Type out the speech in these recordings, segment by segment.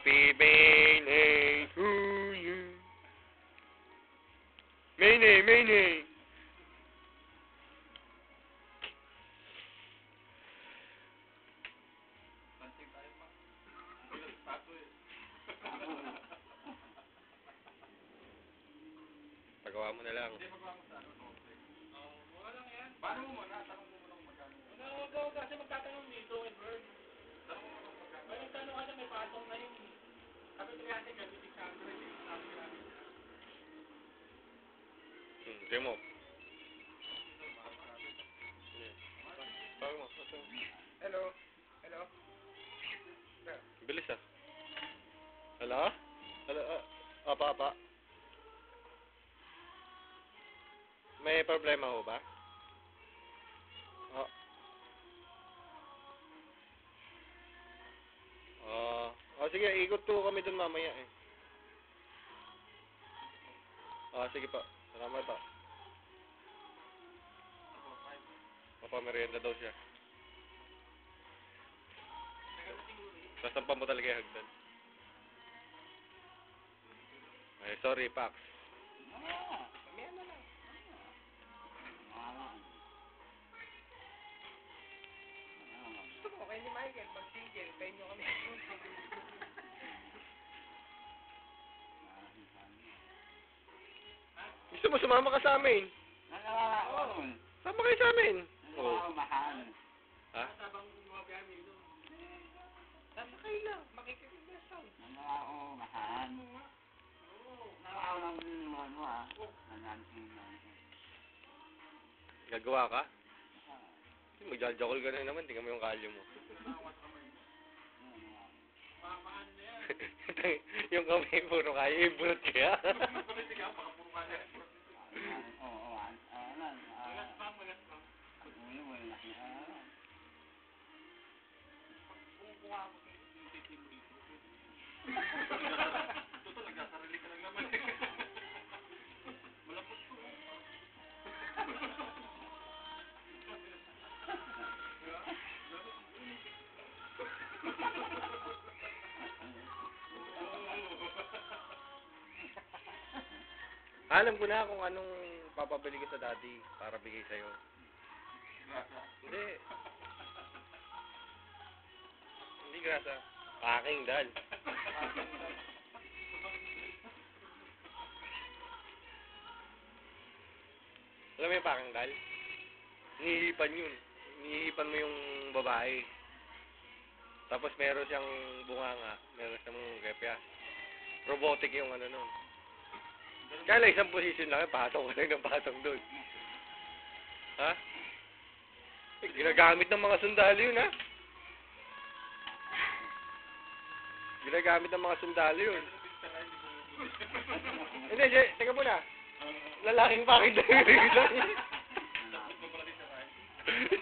Happy Mayday to you. Mayday, Mayday. Pagawa mo na lang. Hindi, magawa mo sa ano, conflict. Mura lang yan. Paano mo muna? Tanong mo muna kung magkano. Ano, kasi magtatanong dito, Edward. Tanong mo muna kung magkano. Ay, tanong ka na, may patong na yun. Sabi 300, kasi 600, yung sabi namin. Hindi mo. Hello? Hello? Bilis ah. Hello? Hello? Apa. May problema ho ba? Sige, ikot po kami dun mamaya eh. Sige pa. Salamat pa. Merienda daw siya. Sasampan mo talaga yung hagdan. Ay, sorry, Pax. Gusto mo, kayo ni Michael, mag-single, kayo nyo kami. Gusto mo sumama ka sa amin? Sama kayo sa amin. Ha? Sabang mga gamit doon. Nasa kayo lang, makikipaglasaw. Gagawa ka? Magjajakol ka na naman, tingnan mo yung kalyo mo. Mamaan na yan. Yung kamay puro kaya, ibunot kaya. Nagsasarili ka lang naman. Malapot ko. Alam ko na kung anong papabili ko sa daddy para bigay sa'yo. Hindi. Hindi grasa. Packing dal. Alam mo yung packing dal? Nihihipan yun. Nihihipan mo yung babae. Tapos meron siyang bunganga. Meron siyang kepya. Robotic yung ano nun. Kaya lang isang position lang, patong ka lang ng patong doon. Ha? Ginagamit ng mga sundalo yun, ha? Ginagamit ng mga sundalo yun. Hindi, teka muna. Lalaking packing dal yun.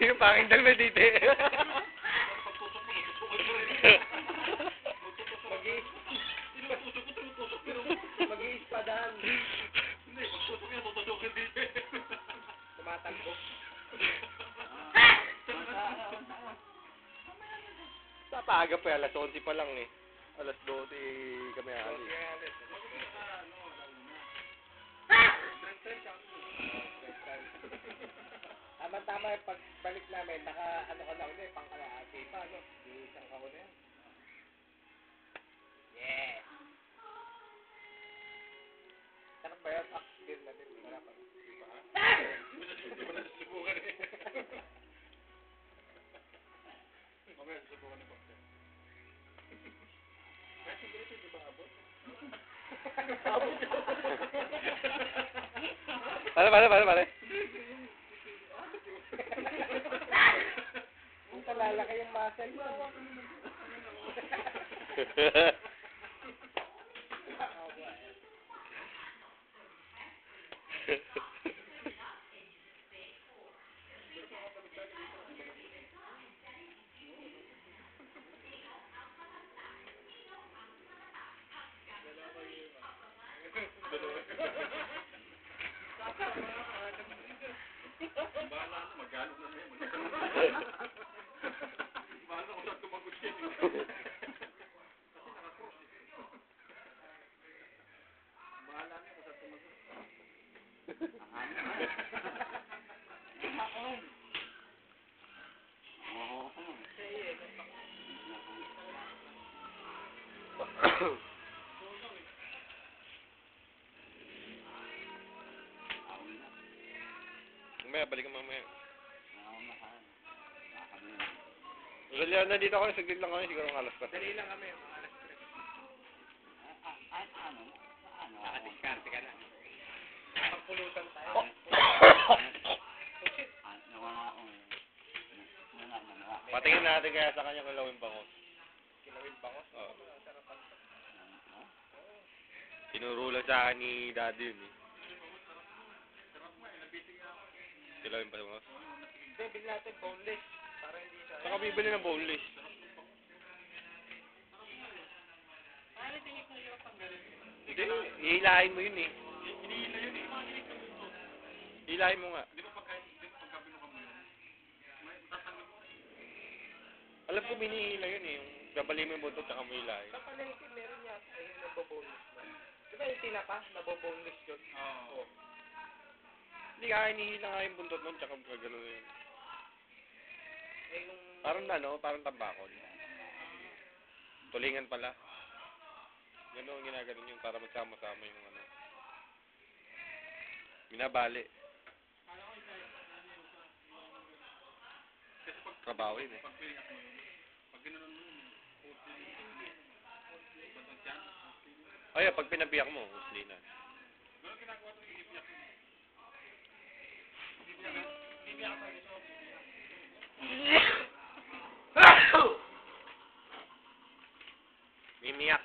Yung packing dal na dito. Mag-iispadahan. Hindi, magtusok yan, tutusukin dito. Tumatagbo. Papaga pa, alas 11 pa lang eh. Alas 12 kami alis. Tama-tama yung pagbalik namin, ano ka na ulit, pangkalahati pa, no? Isang ka ulit. Yeah! Sarap ba yun? Din natin, sarap ba? Di ba nasusubukan eh? Mamaya nasusubukan ni Bakter. Kasi dito, di ba abot? Abot yun. Pare. Kung talalaki yung muscle mo. Bahala na, magalo na yan. Bahala kung saan tumagot yan. Kasi nakakrus. Mamaya, balik ka mamaya. Rosalia, nandito ako, saglit lang kami, siguro ng alas pa. Dali lang kami, mga alas 3. Nakadiskarte ka na. Pagpulutan tayo. Oh shit. Patingin natin kaya sa kanya kilawin bangos. Kilawin bangos? Oo. Sarapan to. Tinuro lang sa akin ni Daddy yun eh. Kilawin bangos. Hindi, bilhin natin boneless. Para hindi siya. Saka bibili ng boneless. Ano tingin ko yung tanggalin? Hindi, hihilahin mo yun eh. Hinihila yun eh. Mga hinihila yun. Hilahin mo nga. Di ba pagka binuka mo yun? Matatanggal mo. Alam ko binihila yun eh. Yung gabali mo yung buntot tsaka mo hilahin. Sa palengke, meron yata yung naboboneless na. Di ba yung tinapa? Naboboneless yun? Oo. Hindi ka, hinihila nga yung buntot nun tsaka gano'n yun. Eh yung... Parang ano, parang tambakol. Tulingan pala. Gano'n ang ginaganon yun para magsama-sama yung ano. Binabali. Trabaho yun eh. Pag ginanon mo yun, Ay, pag pinabiyak mo, husli na. gano'n ginagawa ito, ibibiyak yun. Ibibiyak pa ito. Mimiyak.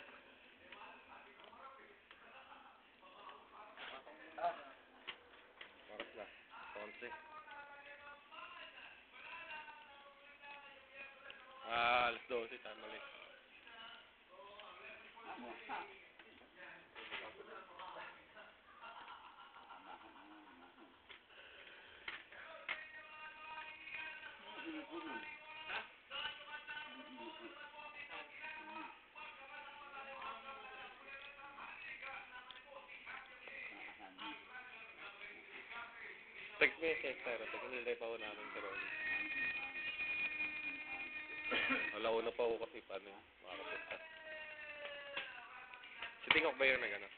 Oras na. 11. Alas 12, tayo mali. Text mo yung sector, hinintay pa ako namin pero alauna pa ako kasi paano yun, makakapunta. Si Tingok ba yun na gano'n?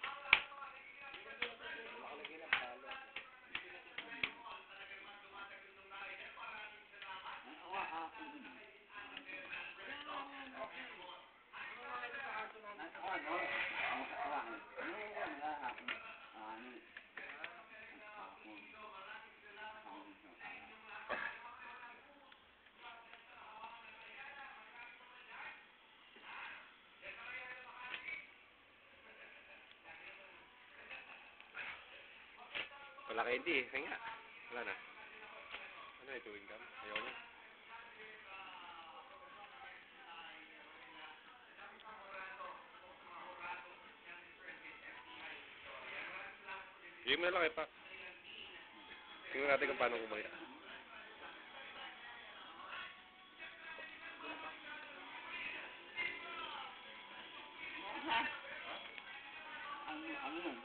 Wala kayo hindi eh, kaya nga. Wala na. Ano ito, income? Ayaw na. Bigyan mo na lang pa. Tingnan natin kung paano kumaya. Ano yun?